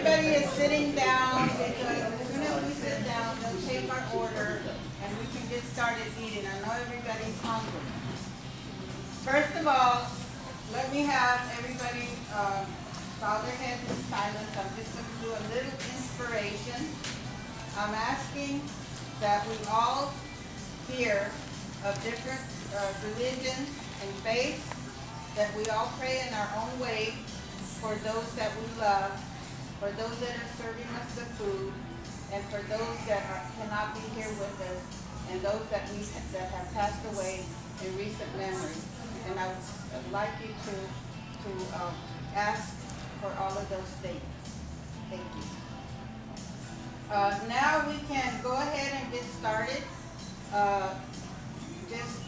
everybody is sitting down, because as soon as we sit down, they'll take our order and we can get started eating. I know everybody's hungry. First of all, let me have everybody bow their heads in silence. I'm just going to do a little inspiration. I'm asking that we all hear of different religions and faiths, that we all pray in our own way for those that we love, for those that are serving us the food, and for those that cannot be here with us, and those that have passed away in recent memory. And I would like you to ask for all of those things. Thank you. Now we can go ahead and get started.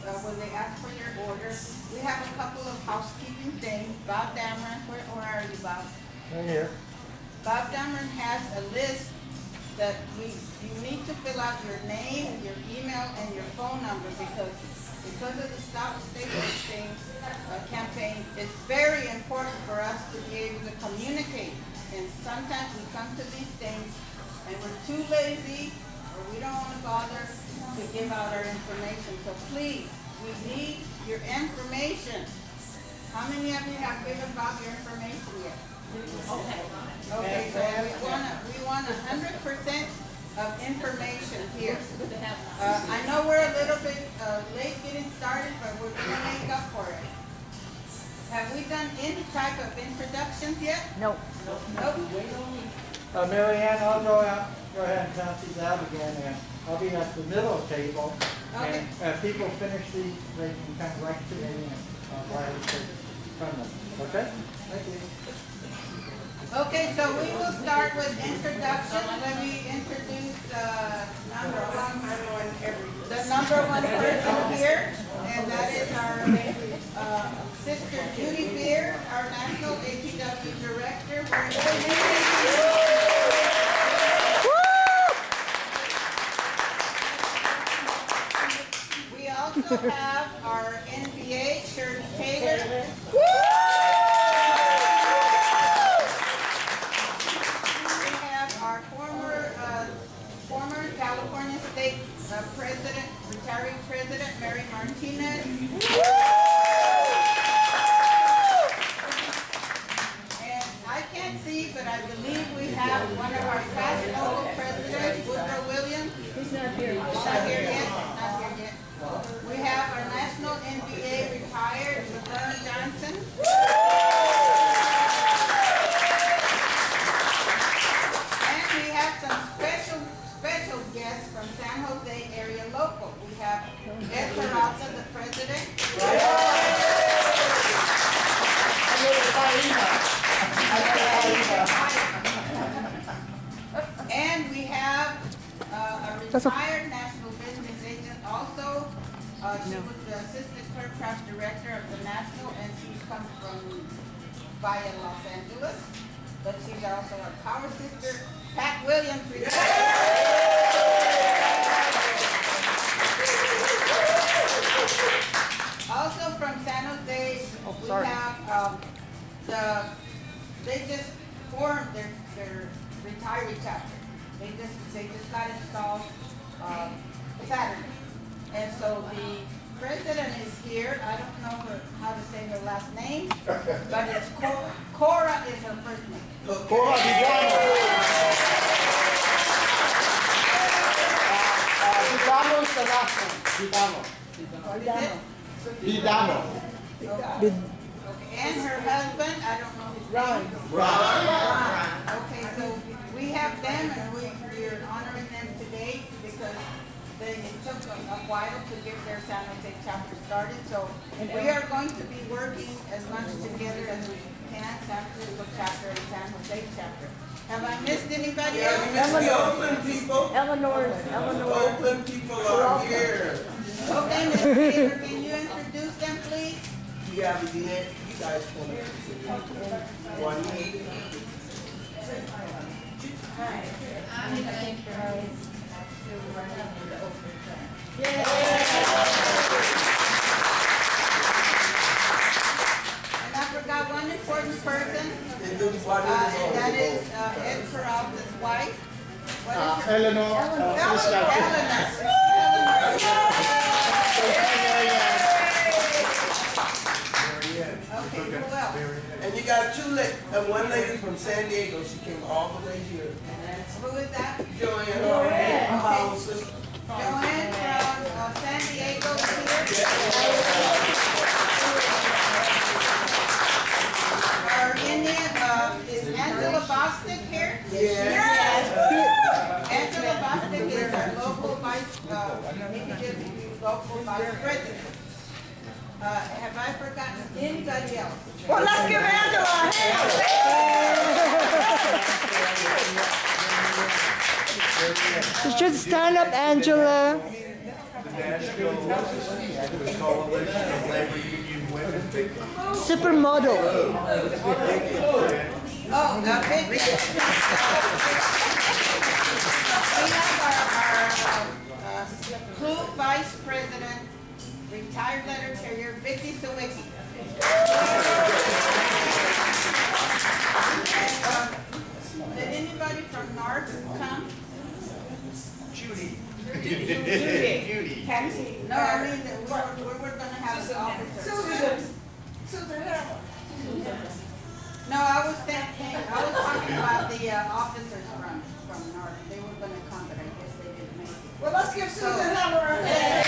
When they ask for your order, we have a couple of housekeeping things. Bob Dameron, where are you, Bob? Right here. Bob Dameron has a list that you need to fill out your name, your email, and your phone number, because of the Stop State Wasting campaign, it's very important for us to be able to communicate. And sometimes we come to these things and we're too lazy, or we don't want to bother to give out our information. So please, we need your information. How many of you have given Bob your information yet? Okay, so we want 100% of information here. I know we're a little bit late getting started, but we're going to make up for it. Have we done any type of introductions yet? Nope. Nope. Mary Ann, I'll go ahead and count these out again, and I'll be at the middle table. Okay. And as people finish these, they can come right to me and I'll take from them. Okay? Thank you. Okay, so we will start with introduction. Let me introduce the number one person here, and that is our Sister Judy Beard, our National APWU Director. We also have our NBA, Shirley Taylor. Former California State President, retiring President Mary Martinez. And I can't see, but I believe we have one of our past local presidents, Woodrow Williams. He's not here. He's not here yet. Not here yet. We have our National NBA retired, Laverne Johnson. And we have some special guests from San Jose area local. We have Ed Peralta, the president. And we have a retired national business agent also. She was the assistant clerk director of the national, and she's come from via Los Angeles. But she's also a power sister, Pat Williams, also from San Jose, we have they just formed their retiree chapter. They just got installed Saturday, and so the president is here. I don't know how to say her last name, but it's Cora is her first name. Cora Vidano. Vidano is the last name. Vidano. Okay, and her husband, I don't know his name. Ron. Okay, so we have them, and we're honoring them today because it took a while to get their San Jose chapter started. So we are going to be working as much together as we can, San Francisco chapter and San Jose chapter. Have I missed anybody else? Open people. Eleanor. Open people are here. Okay, Ms. Taylor, can you introduce them, please? You guys begin. You guys come here. One minute. And I forgot one important person, And and that is Ed Peralta's wife. What is her? Eleanor. Miss Jackie. Okay, who else? And you got one lady from San Diego. She came all the way here. Who is that? Joanne. Our sister. Joanne from San Diego is here. Our Indian, is Angela Bostic here? Yes. Angela Bostic is our local vice, local vice president. Have I forgotten anybody else? Well, let's give Angela a hand. You should stand up, Angela. Coalition of Labor Union Women. Supermodel. Oh, big. We have our clue vice president, retired letter carrier, Vicky Sawicki. And, did anybody from North come? Judy. No, I mean, that we're gonna have an officer. No, I was talking about the officers from North. They were gonna come, but I guess they didn't make it. Well, let's give Susan Hammer a hand.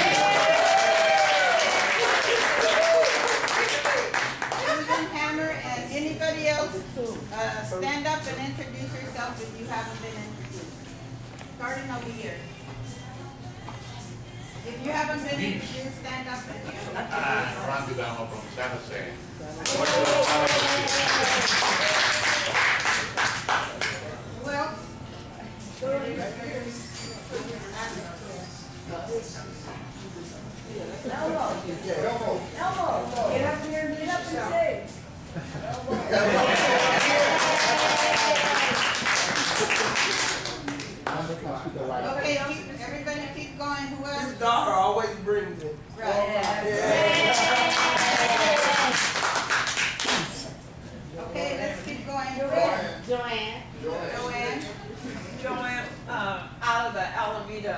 Susan Hammer and anybody else, stand up and introduce yourself if you haven't been introduced. Starting over here. If you haven't been introduced, stand up and Randy Damo from San Jose. Who else? Elmo, get up here and get up and say. Okay, everybody keep going. Who else? His daughter always brings it. Right. Okay, let's keep going. Joanne. Joanne. Out of the Alameda,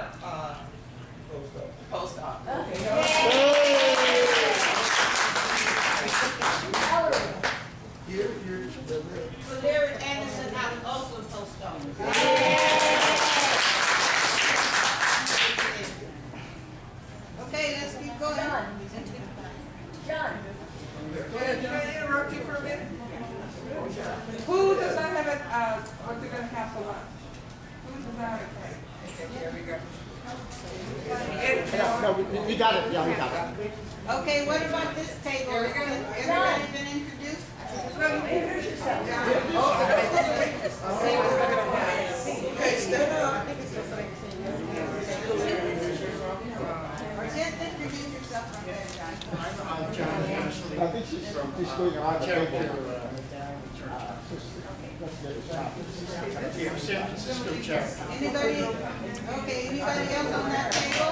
post office. Larry Anderson out of Oakland Post Office. Okay, let's keep going. John. Can I interrupt you for a minute? Who does not have what they're gonna have for lunch? Who does not have a cake? Okay, here we go. No, we got it. Yeah, we got it. Okay, what about this table? Everybody been introduced? Okay, stand up. Or just introduce yourself from there, John. I think she's going on the table. San Francisco chair. Anybody? Okay, anybody else on that table?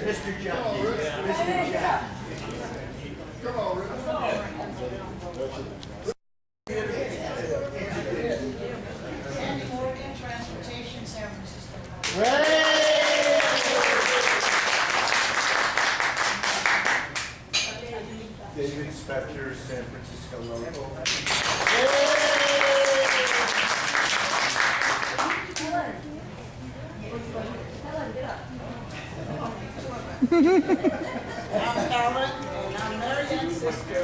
Mr. Jackie. Mr. Jackie. Come on, Rick. Transportation, San Francisco. David Spector, San Francisco local. I'm Ellen, and I'm Marianne's sister.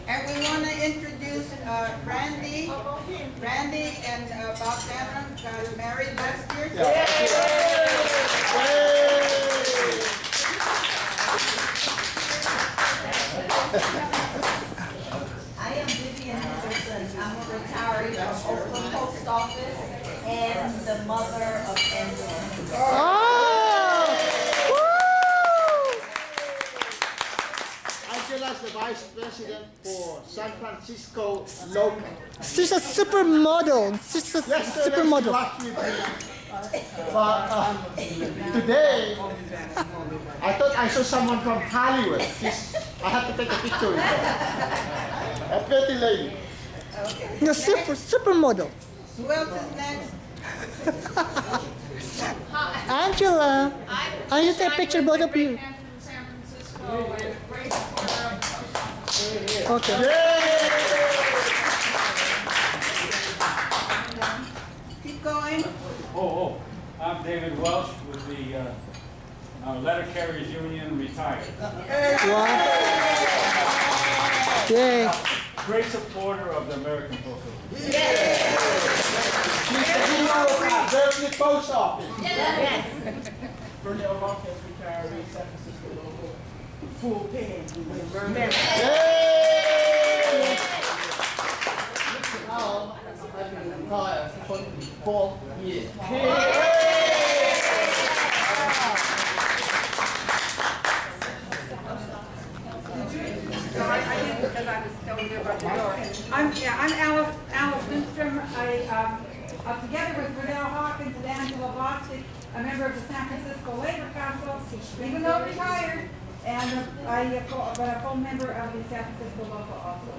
And we want to introduce Randy and Bob Cameron got married last year. I am Vivian Henderson. I'm a retiree from Oakland Post Office and the mother of Angela. Oh! Angela's the vice president for San Francisco local. She's a supermodel. She's a Yesterday she supermodel. was with me. But today, I thought I saw someone from Hollywood. I have to take a picture with her. A pretty lady. No, supermodel. Who else is next? Angela, I need to take a picture of both of you. Okay. Keep going. I'm David Welsh with the Letter Carriers Union, retired. Wow. Yay. Great supporter of the American Post Office. She's the hero of Berkeley Post Office. Burnell Marquez retiree, San Francisco local. Full pay. Yay! Now, I've been retired for 4 years. I'm Alice Lindstrom. I'm together with Renell Hawkins and Angela Bostic, a member of the San Francisco Labor Council, even though retired, and but a full member of the San Francisco local also.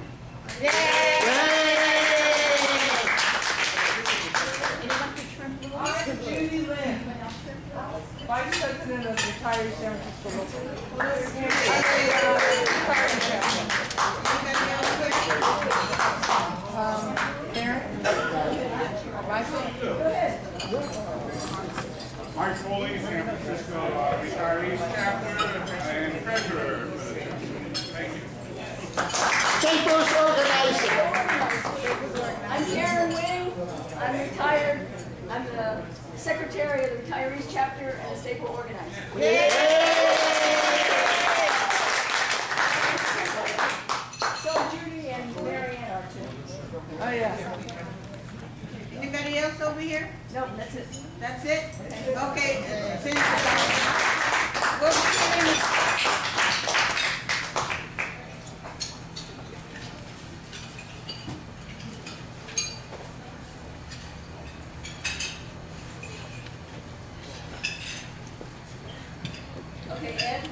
I'm Judy Lynn, Vice President of the Retirees San Francisco local. Mike Foley, San Francisco Retirees Chapter and Treasurer. Thank you. Staples Organizing. I'm Karen Wing. I'm retired. I'm the secretary of the Retirees Chapter and a staple organizer. So Judy and Mary Ann are too. Oh, yeah. Anybody else over here? No, that's it. That's it? Okay, since we'll begin. Okay, Ed.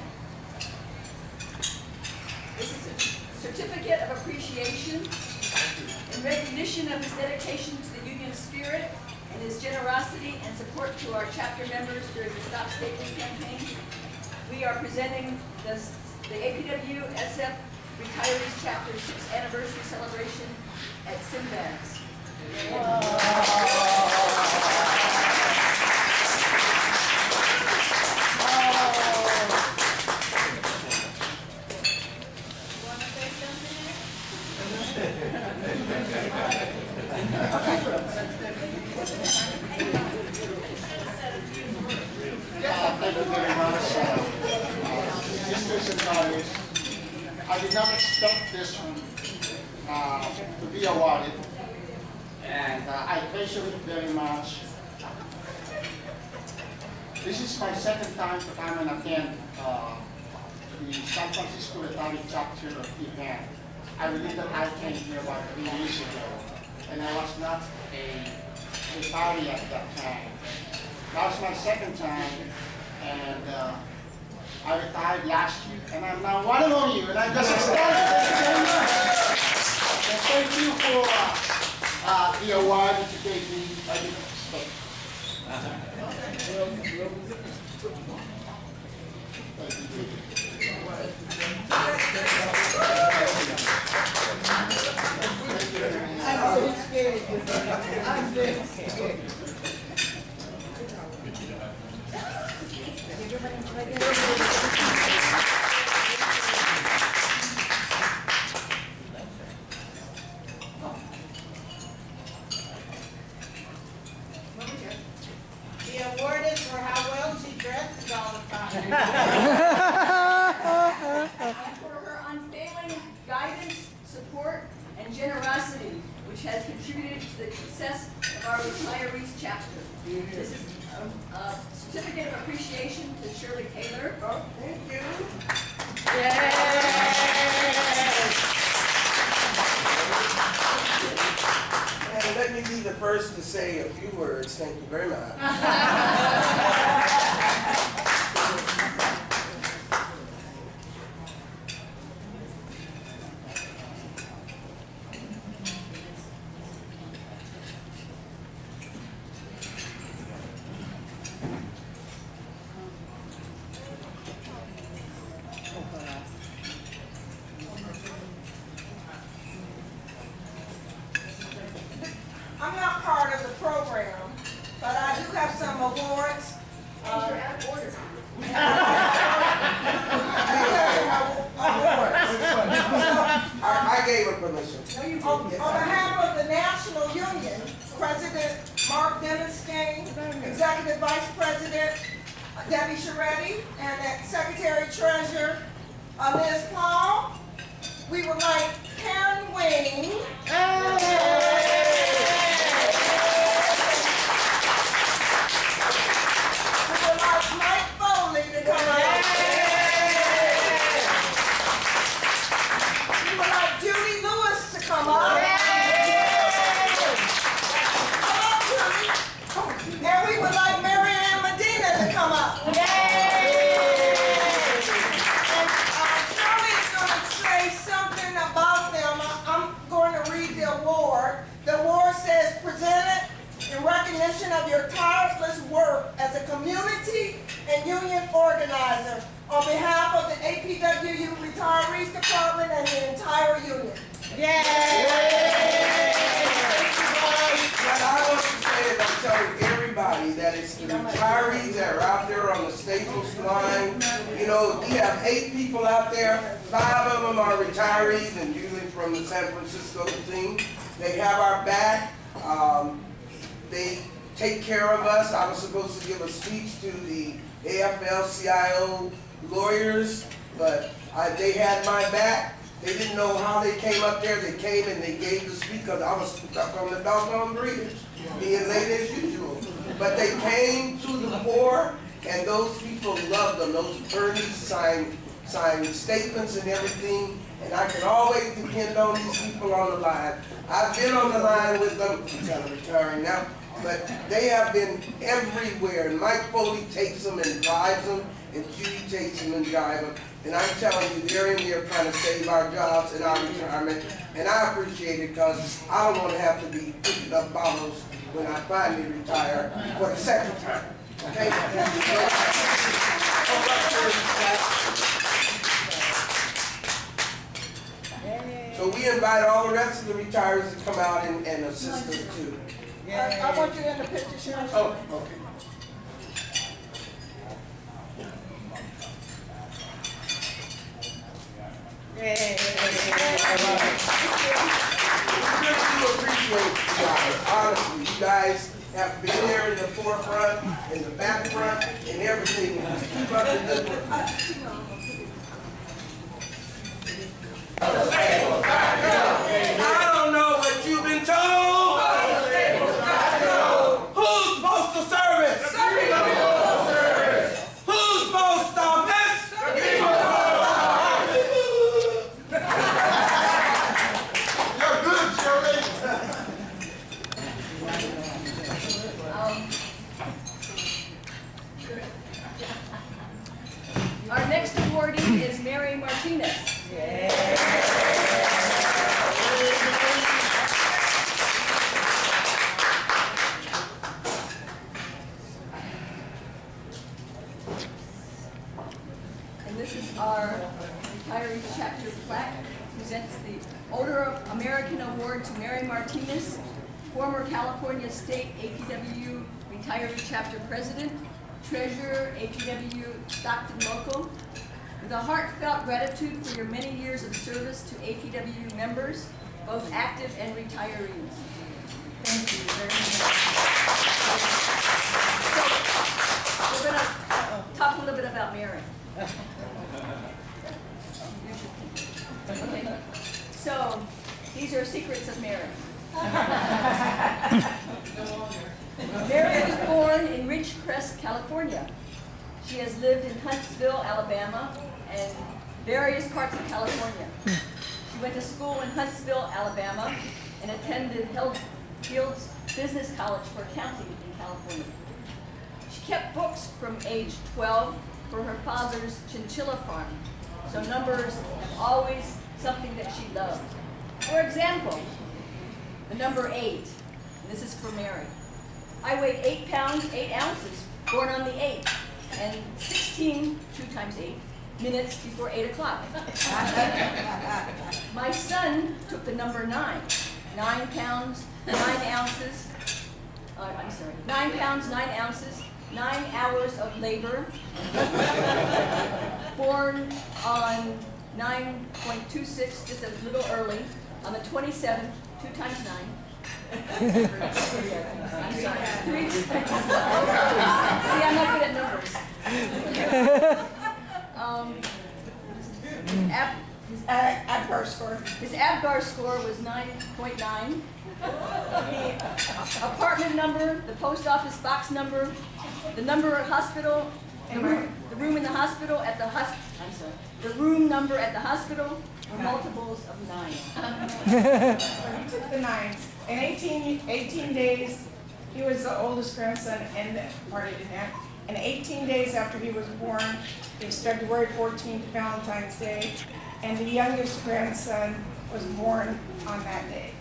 This is a certificate of appreciation in recognition of his dedication to the union spirit and his generosity and support to our chapter members during the Stop Stapling campaign. We are presenting the APWU SF Retirees Chapter 6th Anniversary Celebration at Sinbad's. Thank you very much. Sisters and brothers, I did not expect this to be awarded, and I treasure it very much. This is my second time to come and attend the San Francisco Retiree Chapter event. I believe that I came here about 3 years ago, and I was not a retiree at that time. That was my second time, and I retired last year, and I'm now one among you, and I'm just ecstatic. Thank you very much. And thank you for the award that you gave me. I didn't expect. I'm so scared. I'm very scared. The award is for how well she dresses all the time. which has contributed to the success of our retirees chapter. This is a certificate of appreciation to Shirley Taylor. Oh, thank you. And let me be the first to say a few words. Thank you very much. I'm not part of the program, but I do have some awards. You're out of order. I gave her permission. On behalf of the National Union, President Mark Demonstein, Executive Vice President Debbie Sharetti, and the Secretary Treasurer Liz Paul, we would like Karen Wing. We would like Mike Foley to come out. We would like Judy Lewis to come up. Come on, Judy. And we would like Mary Ann Medina to come up. And Shirley is going to say something about them. I'm going to read the award. The award says, presented in recognition of your tireless work as a community and union organizer on behalf of the APWU Retirees Department and the entire union. What I want to say is I'm telling everybody that it's the retirees that are out there on the Staples line. You know, we have 8 people out there. 5 of them are retirees and usually from the San Francisco team. They have our back. They take care of us. I was supposed to give a speech to the AFL-CIO lawyers, but they had my back. They didn't know how they came up there. They came and they gave the speech because I was stuck on the doggone bridge, being late as usual. But they came to the fore, and those people loved them. Those attorneys signed statements and everything, and I can always depend on these people on the line. I've been on the line with them. I'm kind of retiring now. But they have been everywhere, and Mike Foley takes them and drives them, and Judy takes them and drives them. And I'm telling you, they're in there trying to save our jobs and our retirement, and I appreciate it because I don't want to have to be picking up bottles when I finally retire for the second time. Okay? So we invite all the rest of the retirees to come out and assist us too. I want you in the picture, Shirley. Oh, okay. We really do appreciate you guys. Honestly, you guys have been there in the forefront, in the back front, and everything. Keep up the good work. I don't know what you've been told. Who's supposed to service? Who's supposed to office? You're good, Shirley. Our next awardee is Mary Martinez. And this is our retiree chapter plaque. Presents the Order of American Award to Mary Martinez, former California State APWU Retiree Chapter President, Treasurer, APWU Stockton Local. With a heartfelt gratitude for your many years of service to APWU members, both active and retirees. Thank you very much. So, we're going to talk a little bit about Mary. Okay. So, these are secrets of Mary. Mary was born in Ridgecrest, California. She has lived in Huntsville, Alabama, and various parts of California. She went to school in Huntsville, Alabama, and attended Fields Business College for accounting in California. She kept books from age 12 for her father's chinchilla farm, so numbers have always something that she loved. For example, the number 8. This is for Mary. I weighed 8 pounds, 8 ounces, born on the 8th, and 16, 2 times 8, minutes before 8 o'clock. My son took the number 9. 9 pounds, 9 ounces, 9 pounds, 9 ounces, 9 hours of labor, born on 9.26, just a little early, on the 27th, 2 times 9. I'm sorry, 3 times 9. See, I'm not good at numbers. His APGAR score was 9.9. The apartment number, the post office box number, the number of hospital, the room in the hospital at the the room number at the hospital were multiples of 9. He took the 9s. In 18 days, he was the oldest grandson and party in that. And 18 days after he was born, it's February 14th, Valentine's Day, and the youngest grandson was born on that day.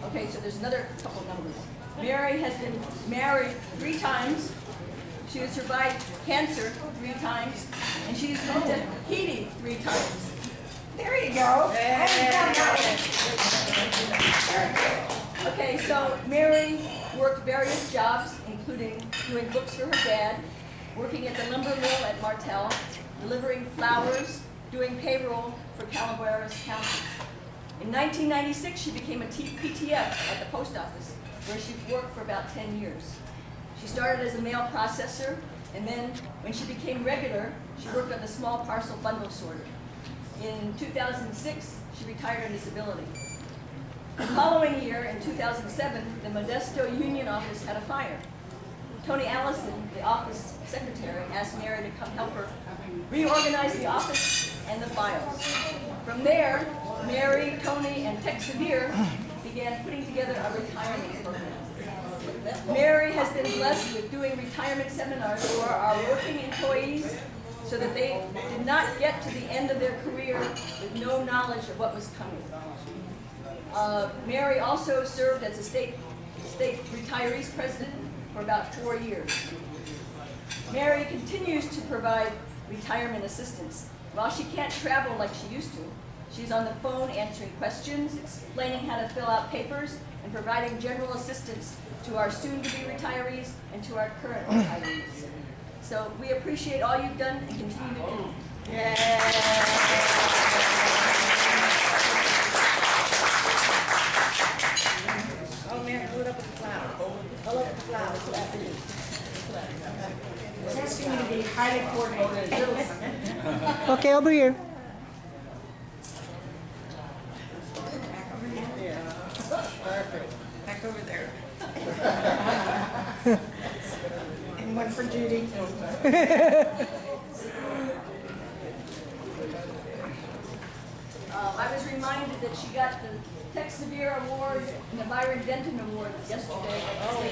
Okay, so there's another couple numbers. Mary has been married 3 times. She has survived cancer 3 times, and she's been to Haiti 3 times. There you go. Okay, so Mary worked various jobs, including doing books for her dad, working at the lumber mill at Martel, delivering flowers, doing payroll for Calaveras County. In 1996, she became a PTF at the post office, where she worked for about 10 years. She started as a mail processor, and then when she became regular, she worked on the small parcel bundle sorter. In 2006, she retired on disability. The following year, in 2007, the Modesto Union office had a fire. Tony Allison, the office secretary, asked Mary to come help her reorganize the office and the files. From there, Mary, Tony, and Tex Severe began putting together a retirement program. Mary has been blessed with doing retirement seminars for our working employees so that they did not get to the end of their career with no knowledge of what was coming. Mary also served as a state retirees president for about 4 years. Mary continues to provide retirement assistance. While she can't travel like she used to, she's on the phone answering questions, explaining how to fill out papers, and providing general assistance to our soon-to-be retirees and to our current retirees. So we appreciate all you've done and continue to do. Oh man, hold up with the flower. Hold up with the flower. It's asking me to be highly coordinated. Okay, over here. Back over there. And one for Judy. I was reminded that she got the Tex Severe Award and the Byron Denton Award yesterday. Oh,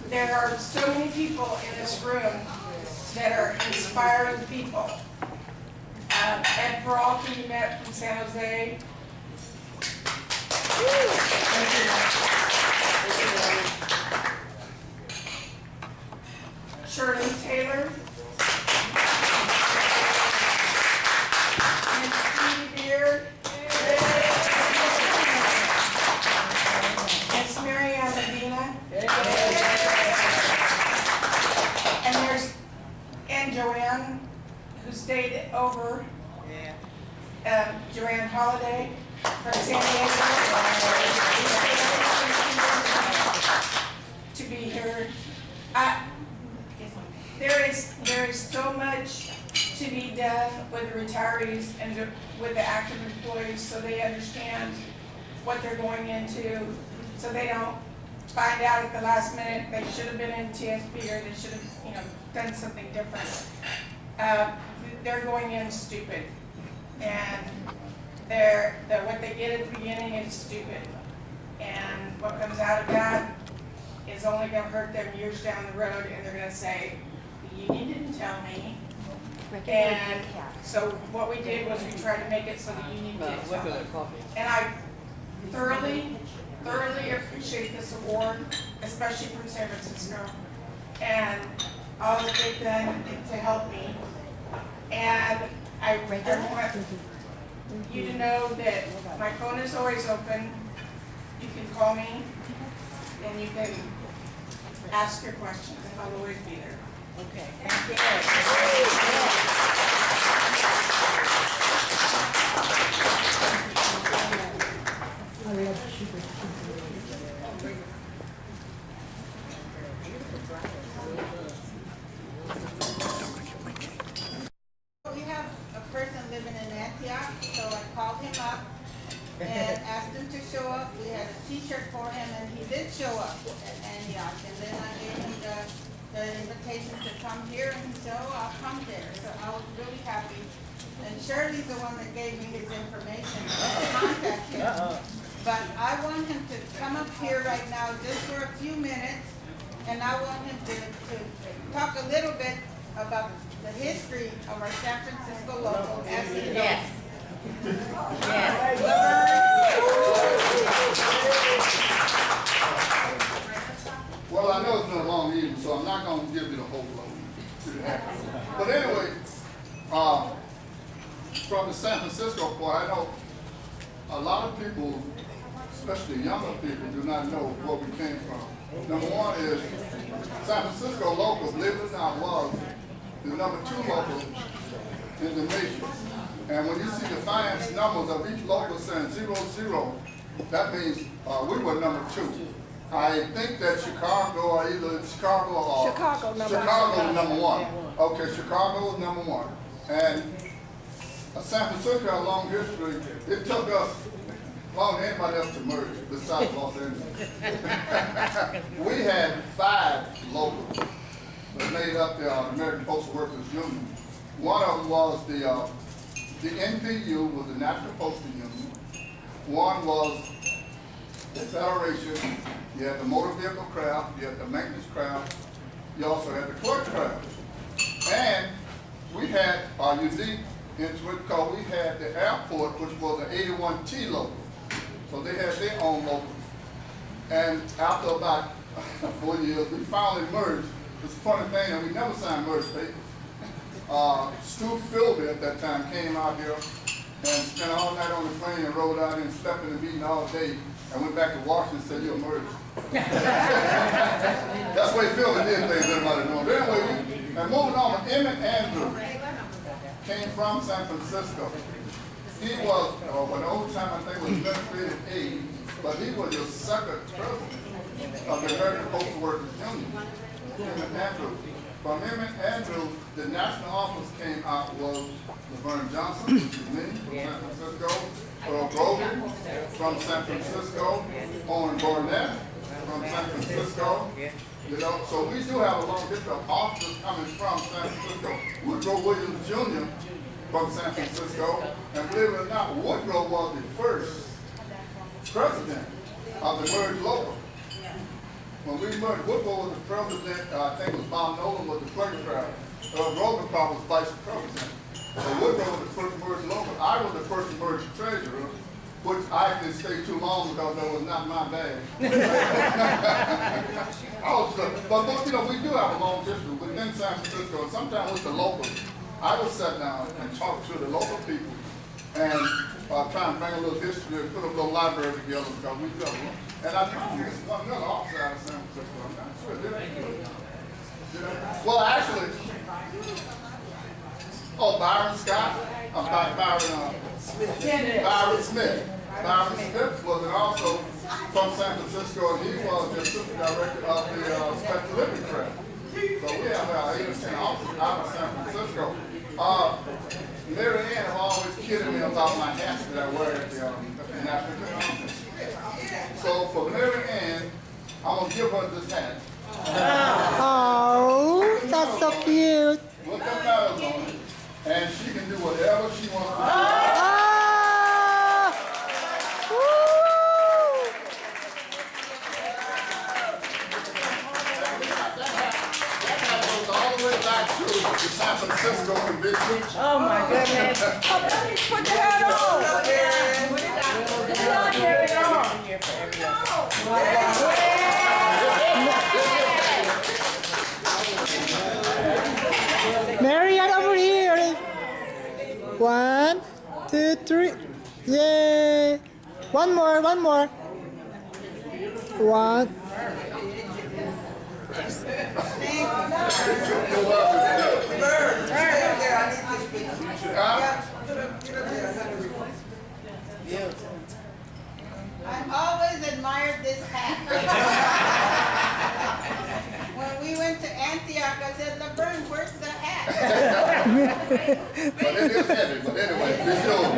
There are so many people in this room that are inspiring people. Ed Peralta, you met from San Jose. Shirley Taylor. And Stevie Beard. It's Marianne Medina. And there's Joanne, who stayed over. Joanne Holiday from San Diego. There is so much to be done with the retirees and with the active employees, so they understand what they're going into, so they don't find out at the last minute they should have been in TSP or they should have, done something different. They're going in stupid, and what they get at the beginning is stupid, and what comes out of that is only going to hurt them years down the road, and they're going to say, the union didn't tell me. And so what we did was we tried to make it so the union did tell them. And I thoroughly appreciate this award, especially from San Francisco, and all that they've done to help me. And I want you to know that my phone is always open. You can call me and you can ask your questions. I'll always be there. Okay. Thank you. We have a person living in Antioch, so I called him up and asked him to show up. We had a t-shirt for him, and he did show up at Antioch. And then I gave him the invitation to come here, and so I'll come there. So I was really happy. And Shirley's the one that gave me his information to contact him. But I want him to come up here right now just for a few minutes, and I want him to talk a little bit about the history of our San Francisco local as he knows. Yes. Well, I know it's been a long evening, so I'm not going to give you the whole load. But anyway, from the San Francisco part, I know a lot of people, especially younger people, do not know where we came from. Number one is San Francisco local, believe it or not, was the number 2 local in the nation. And when you see the finance numbers of each local saying 00, that means we were number 2. I think that Chicago, or either Chicago or Chicago number 1. Okay, Chicago was number 1. And San Francisco had a long history. It took us long than anybody else to merge besides Los Angeles. We had 5 locals that made up the American Postal Workers Union. One of them was the NPU, was the National Postal Union. One was the Federation. You had the motor vehicle craft, you had the maintenance craft, you also had the clerk craft. And we had unique into it because we had the airport, which was an 81T local. So they had their own local. And after about 4 years, we finally merged. It's a funny thing, and we never signed merge papers. Stu Philby at that time came out here and spent all night on the plane and rode out and slept in the meeting all day and went back to Washington and said, you're merged. That's the way Philby did things, everybody knows. But anyway, and moving on, Emmett Andrews came from San Francisco. He was, well, the old time I think was administrative aide, but he was the second president of the American Postal Workers Union, Emmett Andrews. From Emmett Andrews, the national office came out was Laverne Johnson, which is me, from San Francisco, Earl Grogan from San Francisco, Owen Barnett from San Francisco. You know, so we do have a long history of officers coming from San Francisco. Woodrow Williams Jr. from San Francisco, and believe it or not, Woodrow was the first president of the merged local. When we merged, Woodrow was the president, I think it was Bob Nolan was the clerk crowd. Rosenthal was vice president. So Woodrow was the first merged local. I was the first merged treasurer, which I didn't stay too long because that was not my bag. But you know, we do have a long history within San Francisco, and sometimes with the locals. I would sit down and talk to the local people and try and bring a little history and put a little library together because we do. And I found this one another officer out of San Francisco. I'm not sure. Did I? Well, actually, Byron Scott. Byron Smith. Byron Smith was also from San Francisco, and he was the assistant director of the Special Living Trust. So we have 8 or 10 officers out of San Francisco. Mary Ann have always kidded me about my hats that I wear at the National Convention. So for Mary Ann, I'm going to give her this hat. Oh, that's so cute. With the medals on it, and she can do whatever she wants to do. Ah! Woo! That goes all the way back to the San Francisco convention. Oh my goodness. Put the hat on. Marianne over here. 1, 2, 3. Yay. One more. 1. I've always admired this hat. When we went to Antioch, I said, Laverne, where's the hat? But it is heavy, but anyway, it's yours.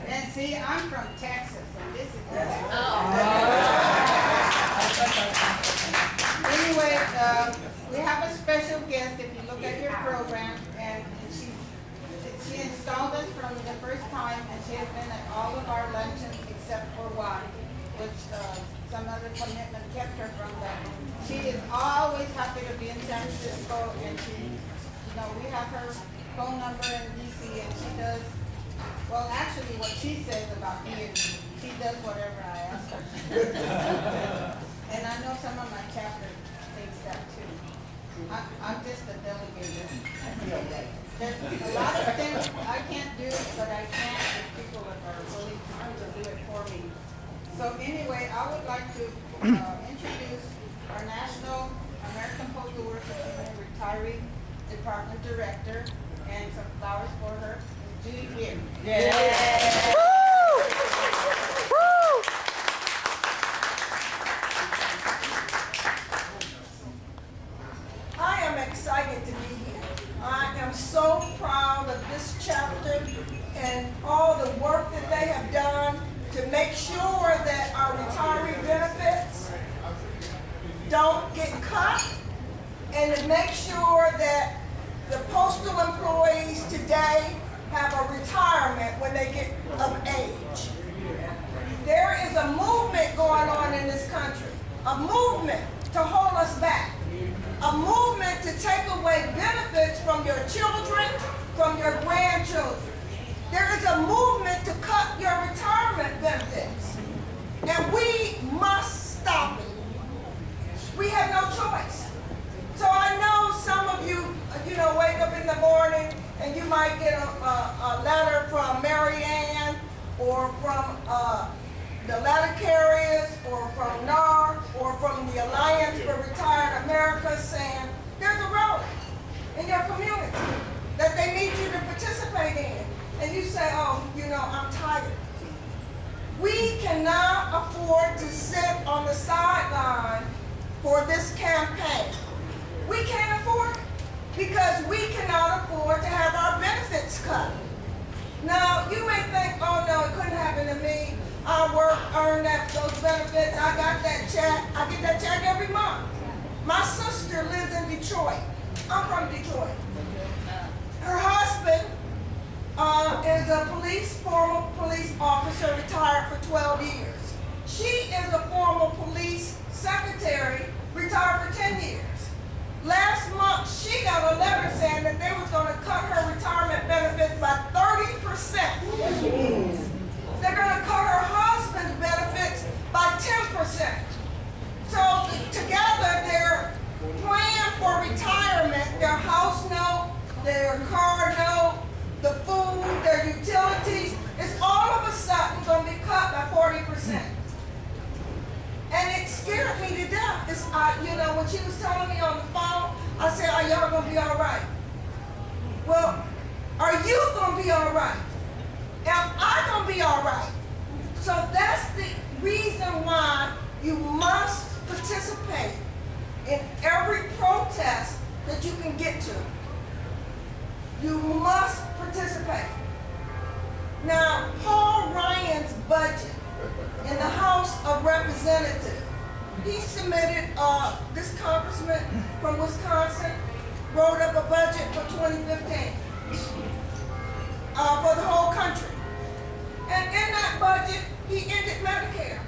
And see, I'm from Texas, and this is. Anyway, we have a special guest. If you look at your program, and she installed us from the first time, and she has been at all of our luncheons except for one, which some other commitment kept her from that. She is always happy to be in San Francisco, and we have her phone number in DC, and she does. Well, actually, what she says about me is she does whatever I ask her. And I know some of my chapter thinks that too. I'm just a delegate. There's a lot of things I can't do, but I can if people are willing to do it for me. So anyway, I would like to introduce our National American Postal Workers Union Retiree Department Director, and some flowers for her. Judy here. Woo! Woo! I am excited to be here. I am so proud of this chapter and all the work that they have done to make sure that our retiree benefits don't get cut, and to make sure that the postal employees today have a retirement when they get of age. There is a movement going on in this country, a movement to hold us back, a movement to take away benefits from your children, from your grandchildren. There is a movement to cut your retirement benefits, and we must stop it. We have no choice. So I know some of you, wake up in the morning and you might get a letter from Mary Ann, or from the letter carriers, or from NAR, or from the Alliance for Retired America, saying there's a rally in your community that they need you to participate in. And you say, oh, I'm tired. We cannot afford to sit on the sideline for this campaign. We can't afford it, because we cannot afford to have our benefits cut. Now, you may think, oh no, it couldn't happen to me. I earned those benefits, I got that check. I get that check every month. My sister lives in Detroit. I'm from Detroit. Her husband is a former police officer, retired for 12 years. She is a former police secretary, retired for 10 years. Last month, she got a letter saying that they was going to cut her retirement benefits by 30%. They're going to cut her husband's benefits by 10%. So together, their plan for retirement, their house note, their car note, the food, their utilities, is all of a sudden going to be she was telling me on the phone, I said, are y'all gonna be all right? Well, are you gonna be all right? Am I gonna be all right? So that's the reason why you must participate in every protest that you can get to. You must participate. Now, Paul Ryan's budget in the House of Representatives, he submitted, this congressman from Wisconsin wrote up a budget for 2015 for the whole country. And in that budget, he ended Medicare.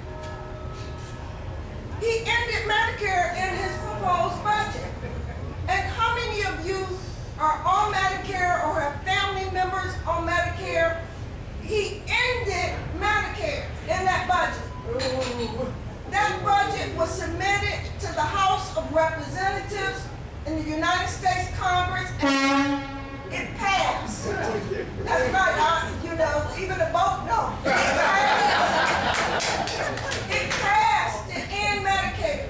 He ended Medicare in his proposed budget. And how many of you are on Medicare or have family members on Medicare? He ended Medicare in that budget. That budget was submitted to the House of Representatives in the United States Congress, and it passed. That's right, you know, even the vote, no. It passed to end Medicare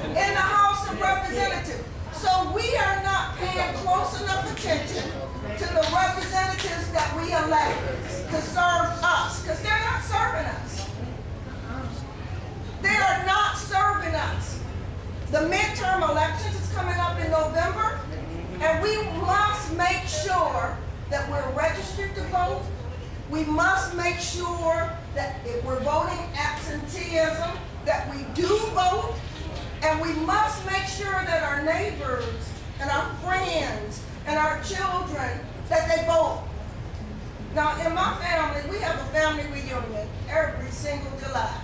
in the House of Representatives. So we are not paying close enough attention to the representatives that we elect to serve us, because they're not serving us. They are not serving us. The midterm elections is coming up in November, and we must make sure that we're registered to vote. We must make sure that if we're voting absenteeism, that we do vote, and we must make sure that our neighbors and our friends and our children, that they vote. Now, in my family, we have a family reunion every single July.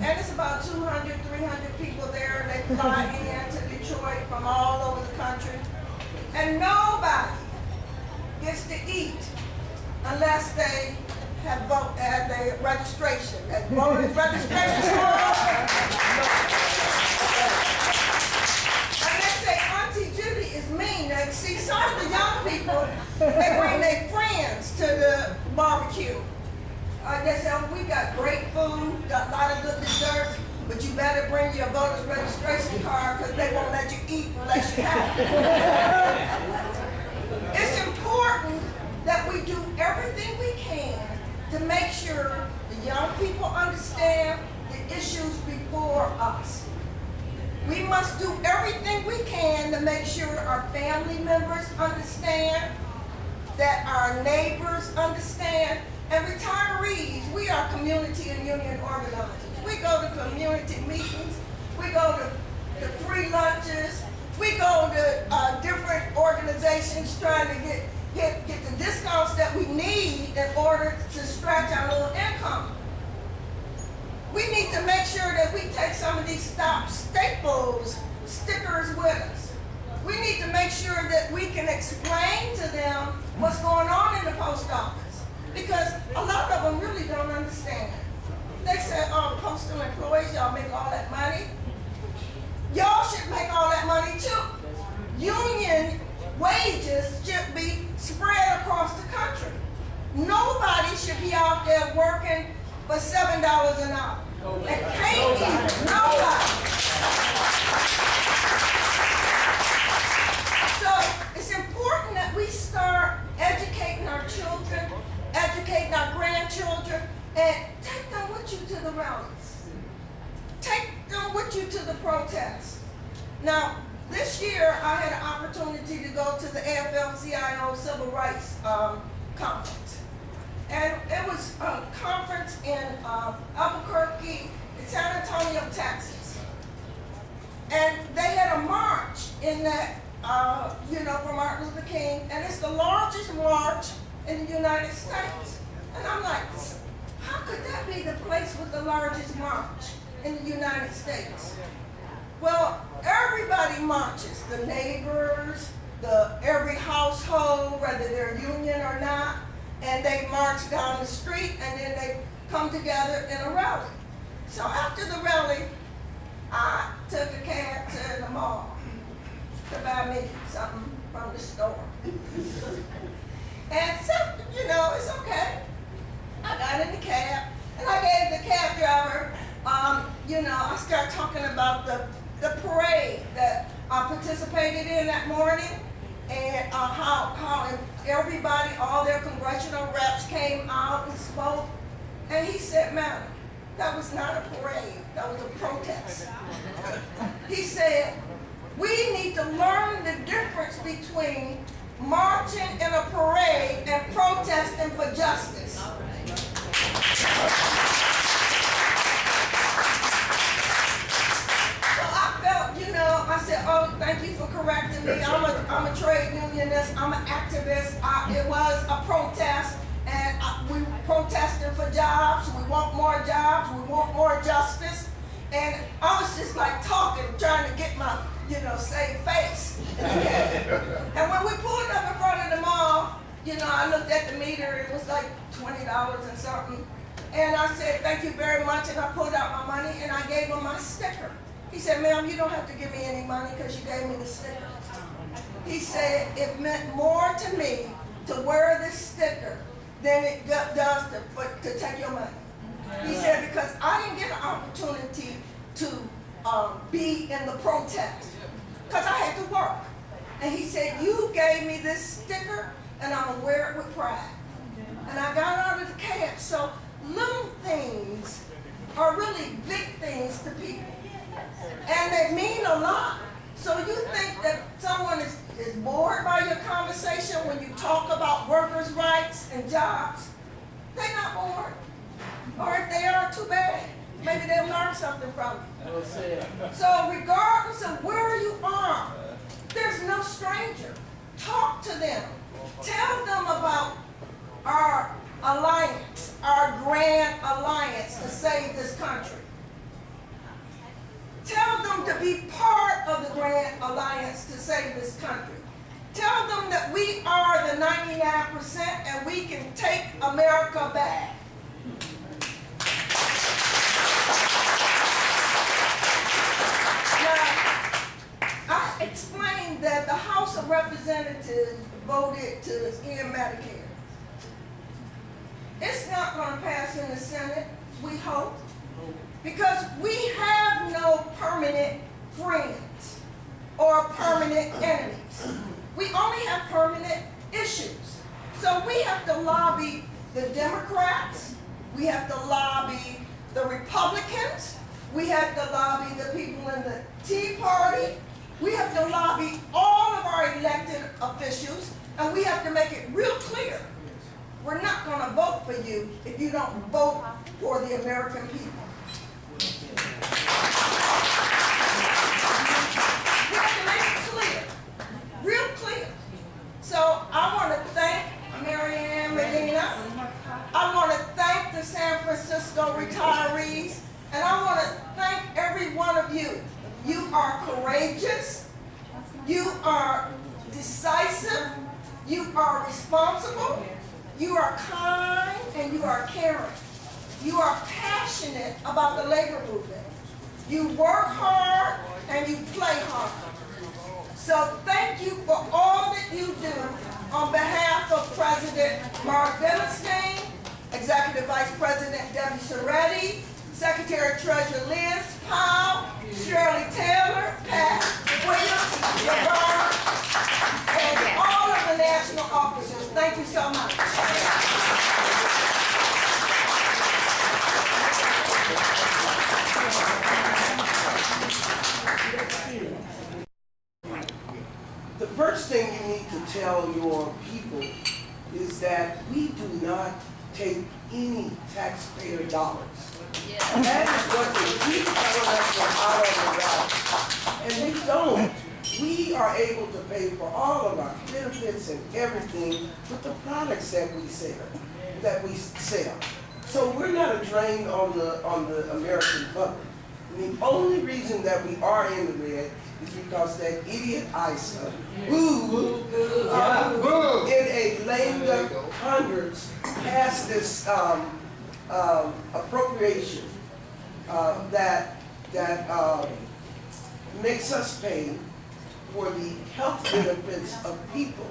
And it's about 200, 300 people there. They fly into Detroit from all over the country. And nobody gets to eat unless they have their registration. That voter's registration card. And they say, Auntie Judy is mean. Now, see, some of the young people, they bring their friends to the barbecue. They say, oh, we got great food, got a lot of good desserts, but you better bring your voter's registration card because they won't let you eat unless you have it. It's important that we do everything we can to make sure the young people understand the issues before us. We must do everything we can to make sure our family members understand, that our neighbors understand, and retirees. We are community and union organizers. We go to community meetings, we go to free lunches, we go to different organizations trying to get the discounts that we need in order to stretch our little income. We need to make sure that we take some of these stop staples stickers with us. We need to make sure that we can explain to them what's going on in the post office, because a lot of them really don't understand. They say, oh, postal employees, y'all make all that money. Y'all should make all that money too. Union wages should be spread across the country. Nobody should be out there working for $7 an hour. They can't eat. Nobody. So it's important that we start educating our children, educating our grandchildren, and take them with you to the rallies. Take them with you to the protests. Now, this year I had an opportunity to go to the AFL-CIO Civil Rights Conference. And it was a conference in Albuquerque, San Antonio, Texas. And they had a march in that, for Martin Luther King, and it's the largest march in the United States. And I'm like, how could that be the place with the largest march in the United States? Well, everybody marches, the neighbors, every household, whether they're union or not, and they march down the street, and then they come together in a rally. So after the rally, I took a cab to the mall to buy me something from the store. And so, it's okay. I got in the cab, and I gave the cab driver, I started talking about the the parade that I participated in that morning, and how everybody, all their congressional reps came out and spoke. And he said, "Madam, that was not a parade, that was a protest." He said, "We need to learn the difference between marching in a parade and protesting for justice." So I felt, I said, "Oh, thank you for correcting me. I'm a trade unionist, I'm an activist. It was a protest, and we protesting for jobs. We want more jobs, we want more justice." And I was just like talking, trying to get my, save face. And when we pulled up in front of the mall, I looked at the meter, it was like $20 and something. And I said, "Thank you very much," and I pulled out my money and I gave him my sticker. He said, "Ma'am, you don't have to give me any money because you gave me the sticker." He said, "It meant more to me to wear this sticker than it does to take your money." He said, "Because I didn't get an opportunity to be in the protest because I had to work." And he said, "You gave me this sticker and I'm gonna wear it with pride." And I got out of the cab. So little things are really big things to people. And they mean a lot. So you think that someone is bored by your conversation when you talk about workers' rights and jobs? They're not bored. Or if they are, too bad. Maybe they'll learn something from you. So regardless of where you are, there's no stranger. Talk to them. Tell them about our alliance, our grand alliance to save this country. Tell them to be part of the grand alliance to save this country. Tell them that we are the 99% and we can take America back. Now, I explained that the House of Representatives voted to end Medicare. It's not going to pass in the Senate, we hope, because we have no permanent friends or permanent enemies. We only have permanent issues. So we have to lobby the Democrats, we have to lobby the Republicans, we have to lobby the people in the Tea Party, we have to lobby all of our elected officials, and we have to make it real clear. We're not going to vote for you if you don't vote for the American people. We have to make it clear, real clear. So I want to thank Mary Ann Medina. I want to thank the San Francisco retirees. And I want to thank every one of you. You are courageous. You are decisive. You are responsible. You are kind and you are caring. You are passionate about the labor movement. You work hard and you play hard. So thank you for all that you do on behalf of President Mark Billenstein, Executive Vice President Debbie Soretti, Secretary Treasurer Liz Powell, Shirley Taylor, Pat Williams, Laverne, and all of the national officers. Thank you so much. The first thing you need to tell your people is that we do not take any taxpayer dollars. That is what they keep telling us from out of the ballot. And we don't. We are able to pay for all of our benefits and everything with the products that we sell. So we're not a drain on the American public. And the only reason that we are in the red is because that idiot ISA, in a lame duck Congress, passed this appropriation that makes us pay for the health benefits of people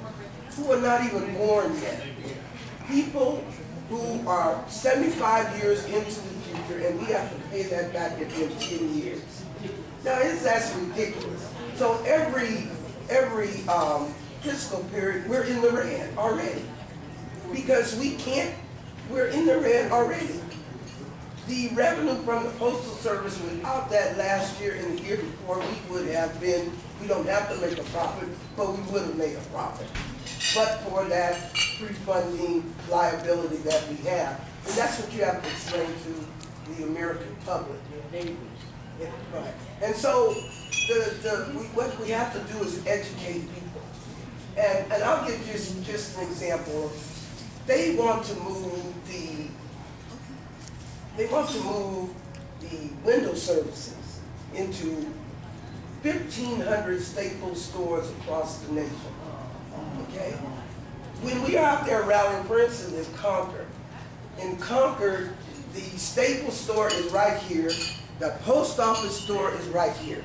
who are not even born yet. People who are 75 years into the future, and we have to pay that back in 10 years. Now, that's ridiculous. So every fiscal period, we're in the red already. Because we're in the red already. The revenue from the Postal Service without that last year and the year before, we don't have to make a profit, but we would have made a profit. But for that pre-funding liability that we have. And that's what you have to explain to the American public. Right. And so what we have to do is educate people. And I'll give you just an example. They want to move the window services into 1,500 Staples stores across the nation. Okay? When we are out there rallying, for instance, in Concord, the Staples store is right here. The post office store is right here.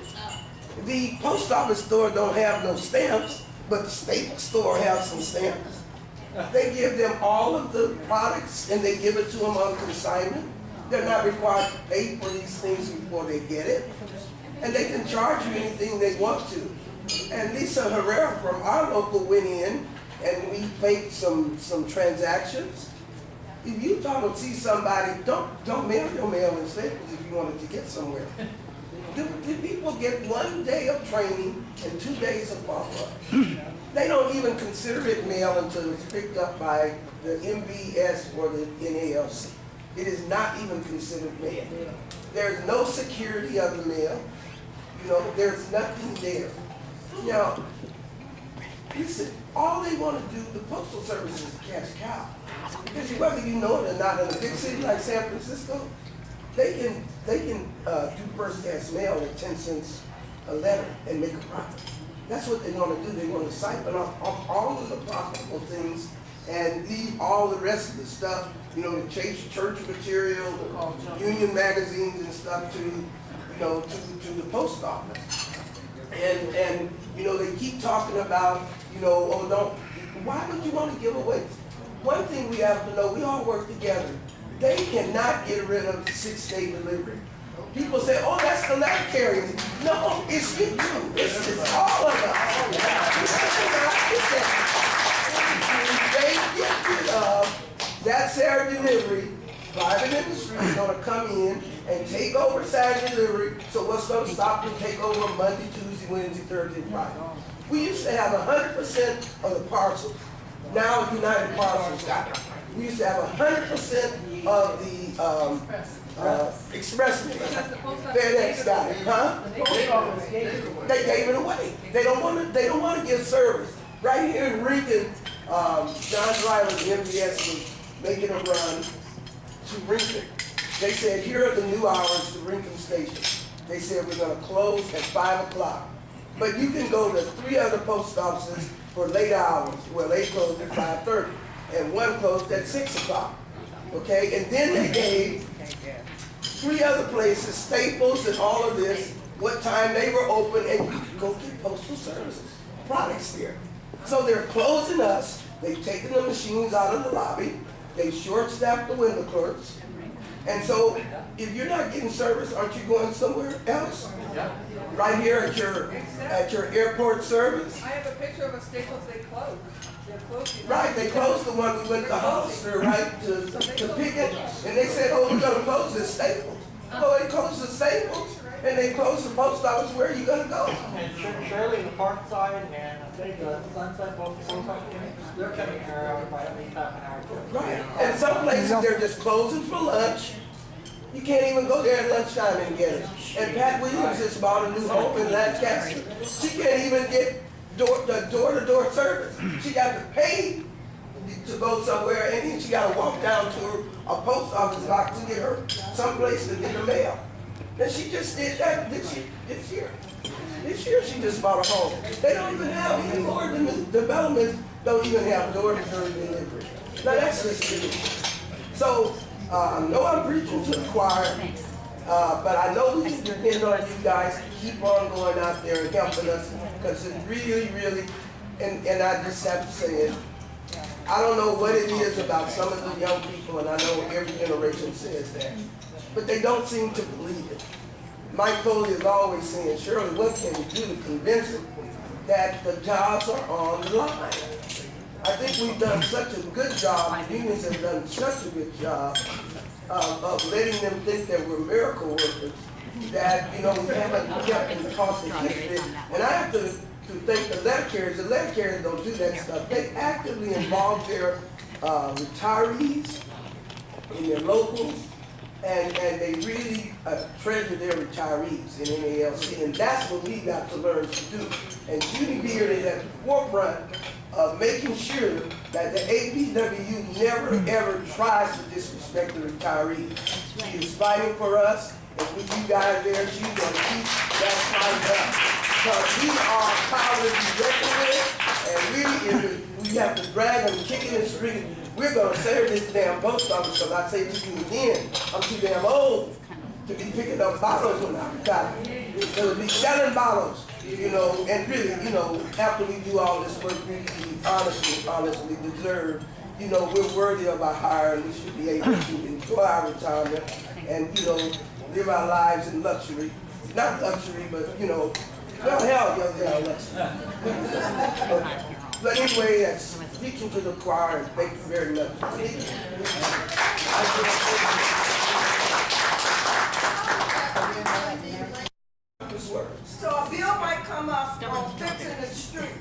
The post office store don't have no stamps, but the Staples store has some stamps. They give them all of the products and they give it to them on consignment. They're not required to pay for these things before they get it. And they can charge you anything they want to. And Lisa Herrera from our local went in and we faked some transactions. If you thought to see somebody, don't mail your mail in Staples if you wanted to get somewhere. The people get 1 day of training and 2 days of follow-up. They don't even consider it mail until it's picked up by the MVS or the NALC. It is not even considered mail. There's no security of the mail. You know, there's nothing there. Now, listen, all they want to do, the Postal Service is cash cow. Because whether you know it or not, in a big city like San Francisco, they can do first class mail at 10 cents a letter and make a profit. That's what they want to do. They want to siphon off all of the profitable things and leave all the rest of the stuff, you know, the church material, the union magazines and stuff to the post office. And you know, they keep talking about, you know, why would you want to give away? One thing we have to know, we all work together. They cannot get rid of the 6-day delivery. People say, oh, that's the letter carrier. No, it's you too. It's all of us. They get rid of, that's their delivery. Private industry is going to come in and take over Saturday delivery. So what's going to stop them take over Monday, Tuesday, Wednesday, Thursday, Friday? We used to have 100% of the parcels. Now United Parcels got it. We used to have 100% of the express mail. FedEx got it, huh? They gave it away. They don't want to give service. Right here in Rincon, John Driver, the MVS, was making a run to Rincon. They said, here are the new hours to Rincon Station. They said, we're going to close at 5 o'clock. But you can go to 3 other post offices for late hours. Well, they closed at 5:30, and one closed at 6 o'clock. Okay, and then they gave 3 other places, Staples and all of this, what time they were open, and you could go get postal services products there. So they're closing us. They've taken the machines out of the lobby. They short-staffed the window clerks. And so, if you're not getting service, aren't you going somewhere else? Right here at your airport service? I have a picture of a Staples they closed. Right, they closed the one we went to Hollister, right, to pick it. And they said, oh, we're going to close this Staples. Oh, they closed the Staples, and they closed the post office. Where are you going to go? And Shirley, the Park side, and I think the Sunset, both the post office, they're cutting their hours by at least half an hour. Right, and some places they're just closing for lunch. You can't even go there at lunchtime and get it. And Pat Williams just bought a new home in Lancaster. She can't even get door-to-door service. She got to pay to go somewhere, and then she got to walk down to a post office box to get her someplace to get the mail. And she just did that this year. This year she just bought a home. They don't even have, even more than the developments, don't even have door-to-door delivery. Now that's just ridiculous. So, no, I'm preaching to the choir, but I know we can depend on you guys to keep on going out there and helping us, because it really, really, and I just have to say it, I don't know what it is about some of the young people, and I know every generation says that, but they don't seem to believe it. Mike Foley is always saying, Shirley, what can we do to convince them that the jobs are on the line? I think we've done such a good job, the unions have done such a good job of letting them think that we're miracle workers, that, you know, we haven't kept in the cost of history. And I have to thank the letter carriers. The letter carriers don't do that stuff. They actively involve their retirees in their locals, and they really treasure their retirees in NALC, and that's what we got to learn to do. And Judy Beard is at the forefront of making sure that the APWU never ever tries to disrespect the retirees. She is fighting for us, and with you guys there, she's going to keep that fight up. Because we are power to be reckoned with, and really, if we have to drag them, kicking and screaming, we're going to serve this damn post office, because I say to you again, I'm too damn old to be picking up bottles when I retire. So to be selling bottles, you know, and really, you know, after we do all this work, we honestly deserve, you know, we're worthy of our hire, and we should be able to enjoy our retirement and, you know, live our lives in luxury. Not luxury, but, you know, well, hell, yeah, luxury. But anyway, that's speaking to the choir, and thank you very much. So a bill might come up on fixing the street,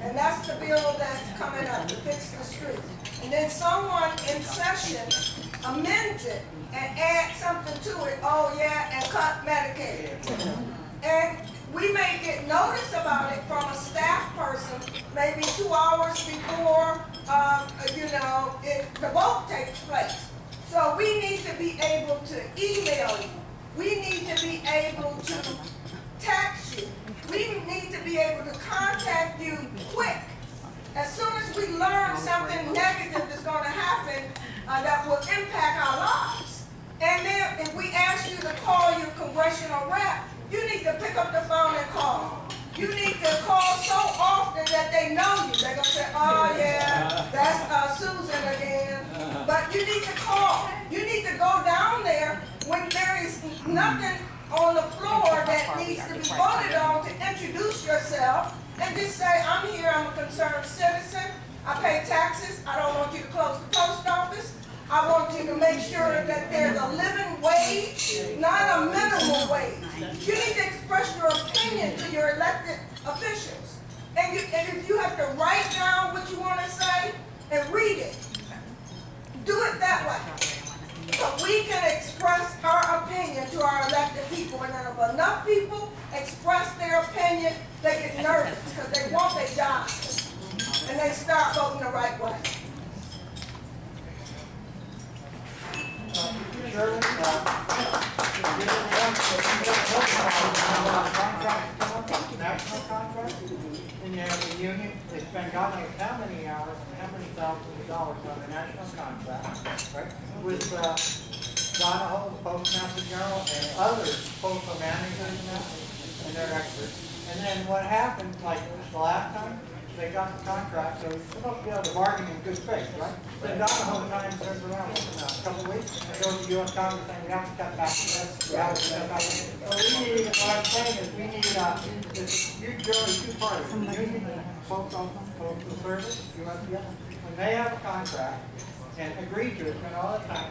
and that's the bill that's coming up, to fix the street. And then someone in session amends it and adds something to it, oh yeah, and cut Medicaid. And we may get notice about it from a staff person maybe 2 hours before, you know, the vote takes place. So we need to be able to email you. We need to be able to text you. We need to be able to contact you quick. As soon as we learn something negative is going to happen that will impact our lives. And then if we ask you to call your congressional rep, you need to pick up the phone and call. You need to call so often that they know you. They're going to say, oh yeah, that's Susan again. But you need to call. You need to go down there when there is nothing on the floor that needs to be voted on to introduce yourself and just say, I'm here, I'm a concerned citizen, I pay taxes, I don't want you to close the post office, I want you to make sure that there's a living wage, not a minimum wage. You need to express your opinion to your elected officials. And if you have to write down what you want to say and read it, do it that way. But we can express our opinion to our elected people, and if enough people express their opinion, they get nervous because they want their jobs, and they start voting the right way. Shirley, national contract, and you have the union, they spend God knows how many hours and how many thousands of dollars on the national contract, right? With Donahoe, the Postmaster General, and other postal managers and their experts. And then what happened, like the last time, they got the contract, so we're supposed to be able to bargain in good faith, right? Then Donahoe time turns around in a couple of weeks, and goes to the U.S. Congress saying we have to cut back this, we have to cut back this. So we need, what I'm saying is we need, this huge really two parties, the union and folks on the service, USPS, when they have a contract and agree to it, and all the time,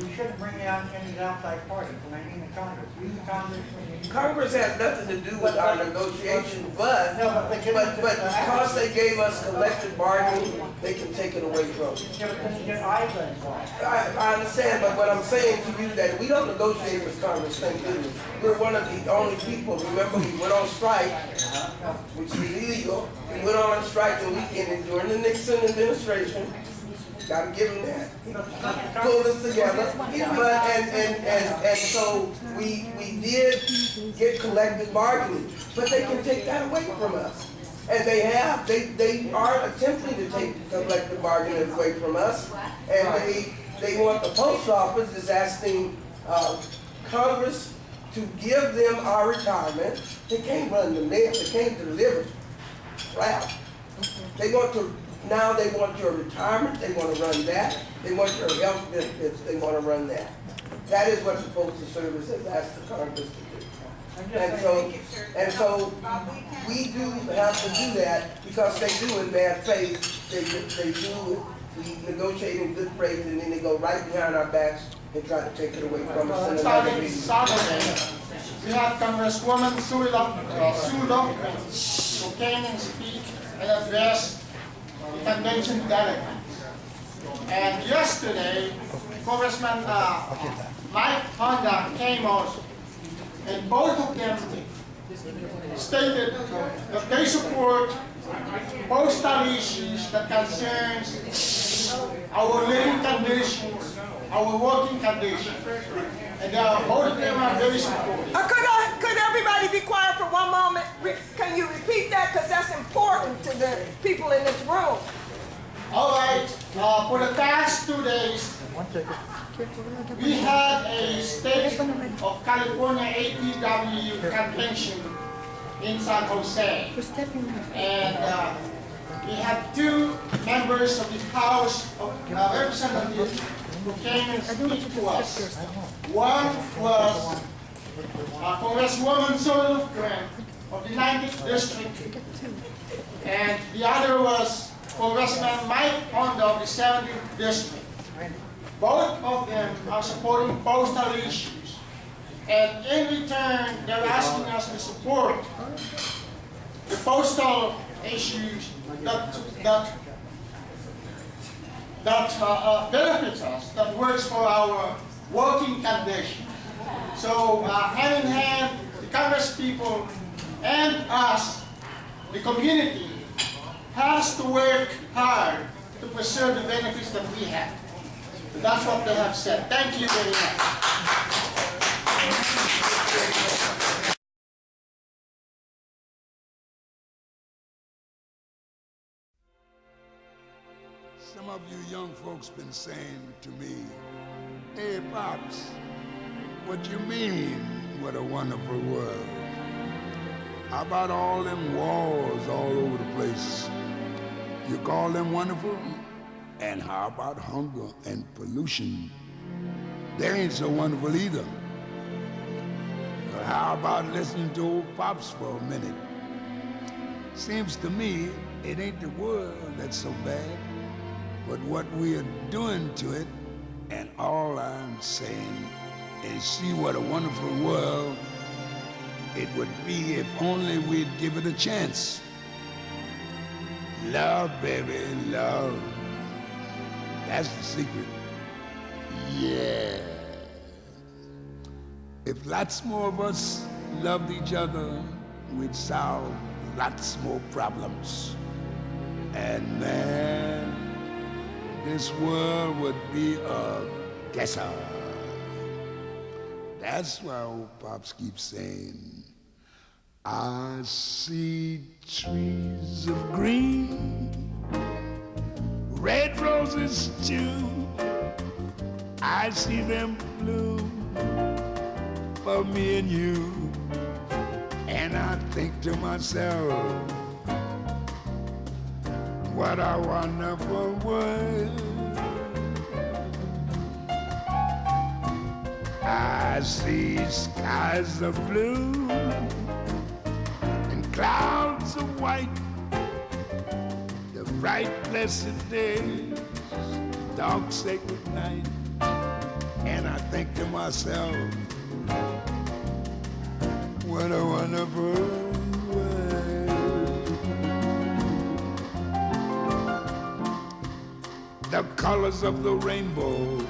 we shouldn't bring out any outside parties, and I mean the Congress. We, the Congress, Congress has nothing to do with our negotiation, but because they gave us collective bargaining, they can take it away from us. I understand, but what I'm saying to you that we don't negotiate with Congress, thank goodness. We're one of the only people. Remember, we went on strike, which is illegal. We went on strike and we ended during the Nixon administration. Gotta give him that. He pulled us together. But and so we did get collective bargaining, but they can take that away from us. And they are attempting to take collective bargaining away from us. And they want the post office is asking Congress to give them our retirement. They can't run the mail, they can't deliver. Wow. Now they want your retirement, they want to run that. They want your health benefits, they want to run that. That is what the Postal Service has asked the Congress to do. I'm just And saying, so we do have to do that because they do in bad faith. They do, we negotiate in good faith and then they go right behind our backs and try to take it away from us. Starting Saturday, we have Congresswoman Sue Lofgren, who came and speak and address the convention delegates. And yesterday, Congressman Mike Honda came also, and both of them stated that they support postal issues that concerns our living conditions, our working conditions. And both of them are very supportive. Could everybody be quiet for one moment? Can you repeat that? Because that's important to the people in this room. All right, for the past 2 days, we had a State of California APWU convention in San Jose. And we had 2 members of the House of Representatives who came and speak to us. One was Congresswoman Sue Lofgren of the 90th District, and the other was Congressman Mike Honda of the 70th District. Both of them are supporting postal issues, and in return, they're asking us to support the postal issues that benefits us, that works for our working condition. So hand in hand, the Congress people and us, the community, has to work hard to preserve the benefits that we have. So that's what they have said. Thank you very much. Some of you young folks been saying to me, "Hey, Pops, what you mean, what a wonderful world? How about all them wars all over the place? You call them wonderful? And how about hunger and pollution? They ain't so wonderful either. But how about listening to old Pops for a minute? Seems to me it ain't the world that's so bad, but what we are doing to it. And all I'm saying is see what a wonderful world it would be if only we'd give it a chance. Love, baby, love. That's the secret. Yeah. If lots more of us loved each other, we'd solve lots more problems. And man, this world would be a guesser. That's why old Pops keeps saying, I see trees of green, red roses too. I see them bloom for me and you. And I think to myself, what a wonderful world. I see skies of blue and clouds of white, the bright blessed days, dark sacred night. And I think to myself, what a wonderful world. The colors of the rainbow,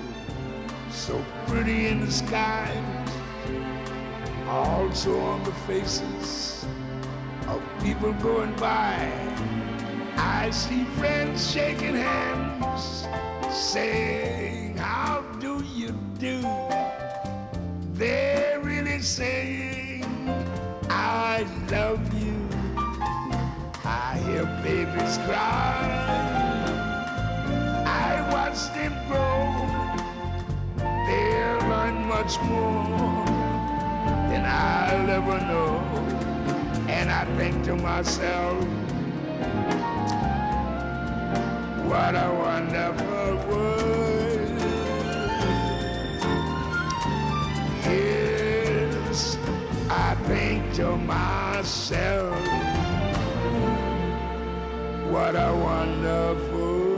so pretty in the sky, also on the faces of people going by. I see friends shaking hands, saying, how do you do? They're really saying, I love you. I hear babies cry, I watch them grow. They'll learn much more than I'll ever know. And I think to myself, what a wonderful world. to myself, what a wonderful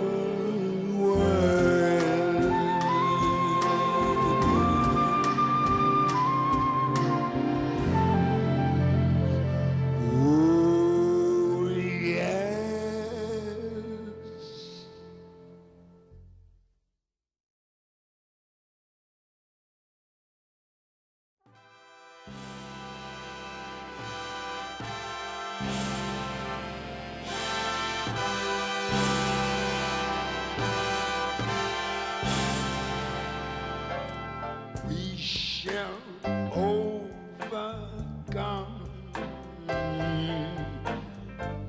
world. Oh, yes. We shall overcome.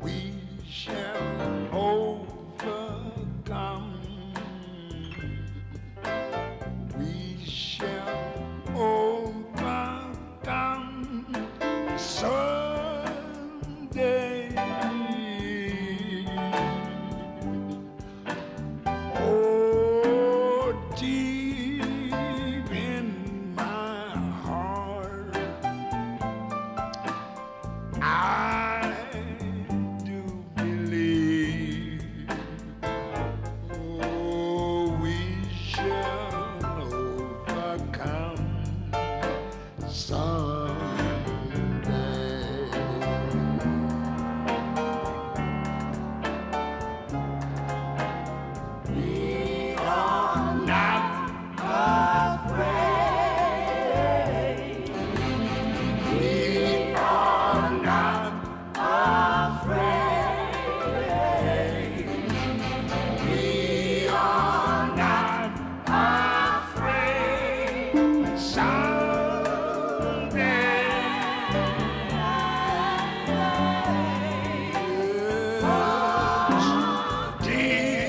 We shall overcome. We shall overcome someday. Oh, deep in my heart, I do believe. Oh, we shall overcome someday. We are not afraid. We are not afraid. We are not afraid. Someday. Dear.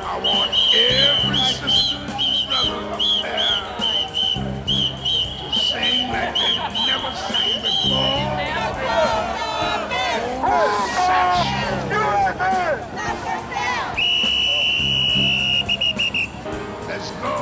I want every sister and brother up there to sing like they never sang before. Oh, let's go.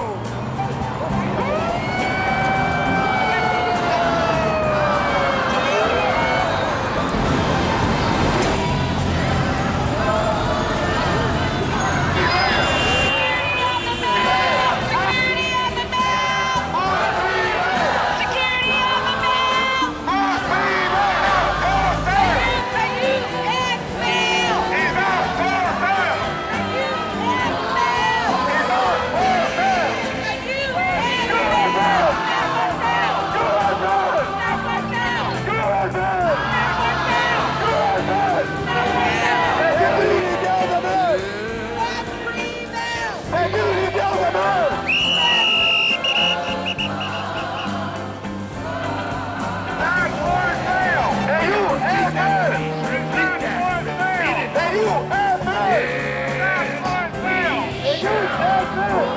Hey, you,